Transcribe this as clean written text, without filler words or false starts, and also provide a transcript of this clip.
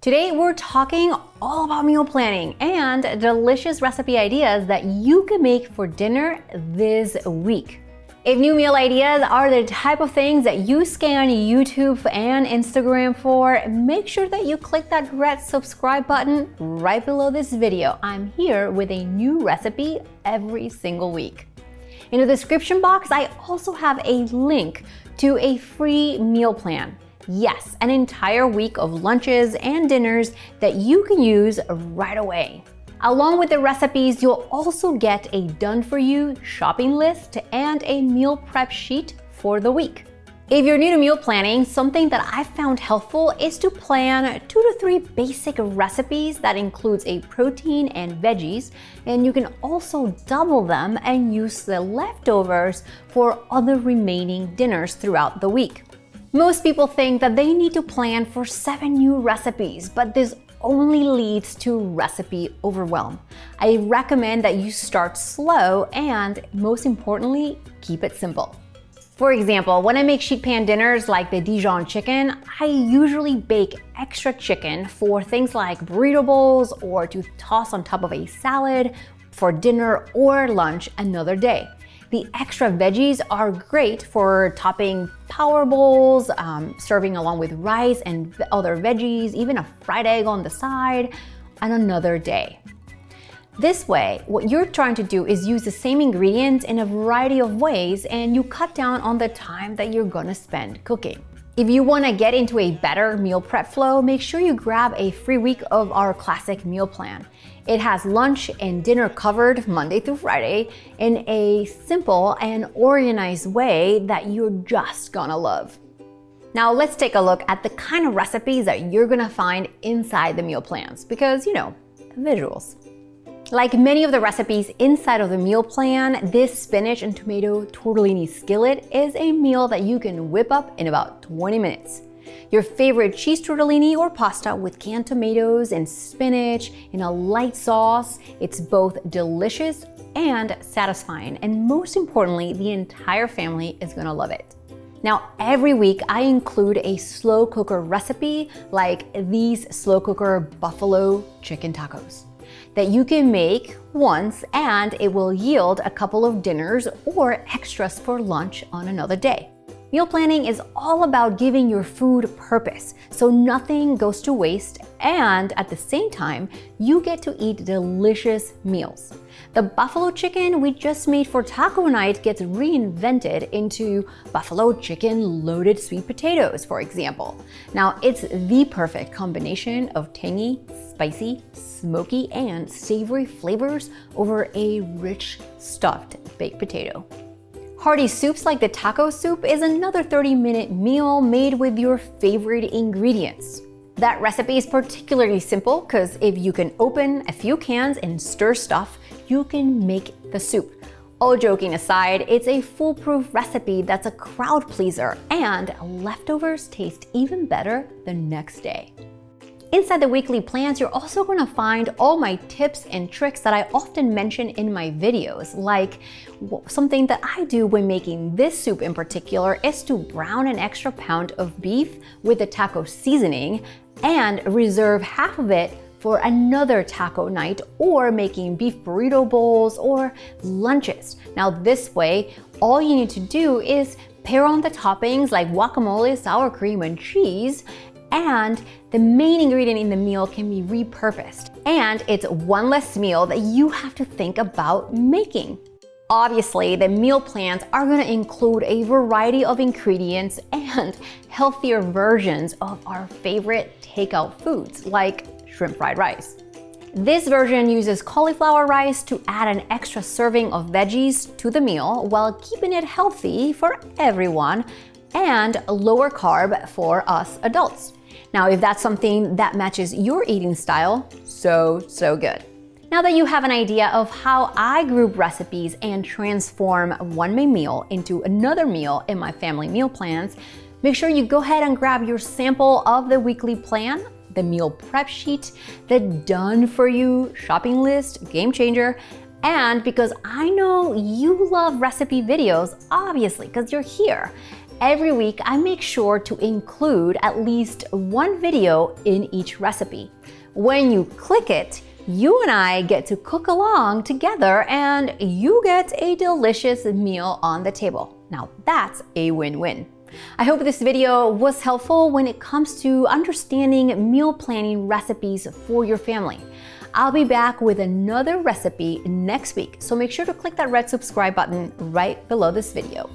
Today we're talking all about meal planning and delicious recipe ideas that you can make for dinner this week. If new meal ideas are the type of things that you scan YouTube and Instagram for, make sure that you click that red subscribe button right below this video. I'm here with a new recipe every single week. In the description box, I also have a link to a free meal plan. Yes, an entire week of lunches and dinners that you can use right away. Along with the recipes, you'll also get a done-for-you shopping list and a meal prep sheet for the week. If you're new to meal planning, something that I've found helpful is to plan 2 to 3 basic recipes that includes a protein and veggies, and you can also double them and use the leftovers for other remaining dinners throughout the week. Most people think that they need to plan for 7 new recipes, but this only leads to recipe overwhelm. I recommend that you start slow and, most importantly, keep it simple. For example, when I make sheet pan dinners like the Dijon chicken, I usually bake extra chicken for things like burrito bowls or to toss on top of a salad for dinner or lunch another day. The extra veggies are great for topping power bowls, serving along with rice and other veggies, even a fried egg on the side, on another day. This way, what you're trying to do is use the same ingredients in a variety of ways, and you cut down on the time that you're gonna spend cooking. If you wanna get into a better meal prep flow, make sure you grab a free week of our classic meal plan. It has lunch and dinner covered Monday through Friday in a simple and organized way that you're just gonna love. Now let's take a look at the kind of recipes that you're gonna find inside the meal plans because, visuals. Like many of the recipes inside of the meal plan, this spinach and tomato tortellini skillet is a meal that you can whip up in about 20 minutes. Your favorite cheese tortellini or pasta with canned tomatoes and spinach in a light sauce. It's both delicious and satisfying, and most importantly, the entire family is gonna love it. Now, every week I include a slow cooker recipe like these slow cooker buffalo chicken tacos that you can make once and it will yield a couple of dinners or extras for lunch on another day. Meal planning is all about giving your food purpose, so nothing goes to waste, and at the same time, you get to eat delicious meals. The buffalo chicken we just made for taco night gets reinvented into buffalo chicken loaded sweet potatoes, for example. Now, it's the perfect combination of tangy, spicy, smoky, and savory flavors over a rich, stuffed baked potato. Hearty soups like the taco soup is another 30-minute meal made with your favorite ingredients. That recipe is particularly simple because if you can open a few cans and stir stuff, you can make the soup. All joking aside, it's a foolproof recipe that's a crowd pleaser, and leftovers taste even better the next day. Inside the weekly plans, you're also gonna find all my tips and tricks that I often mention in my videos, like something that I do when making this soup in particular is to brown an extra pound of beef with the taco seasoning and reserve half of it for another taco night or making beef burrito bowls or lunches. Now this way, all you need to do is pair on the toppings like guacamole, sour cream, and cheese, and the main ingredient in the meal can be repurposed. And it's one less meal that you have to think about making. Obviously, the meal plans are gonna include a variety of ingredients and healthier versions of our favorite takeout foods, like shrimp fried rice. This version uses cauliflower rice to add an extra serving of veggies to the meal while keeping it healthy for everyone and lower carb for us adults. Now, if that's something that matches your eating style, so good. Now that you have an idea of how I group recipes and transform one main meal into another meal in my family meal plans, make sure you go ahead and grab your sample of the weekly plan, the meal prep sheet, the done-for-you shopping list, game changer, and because I know you love recipe videos, obviously, because you're here, every week I make sure to include at least one video in each recipe. When you click it, you and I get to cook along together and you get a delicious meal on the table. Now that's a win-win. I hope this video was helpful when it comes to understanding meal planning recipes for your family. I'll be back with another recipe next week, so make sure to click that red subscribe button right below this video.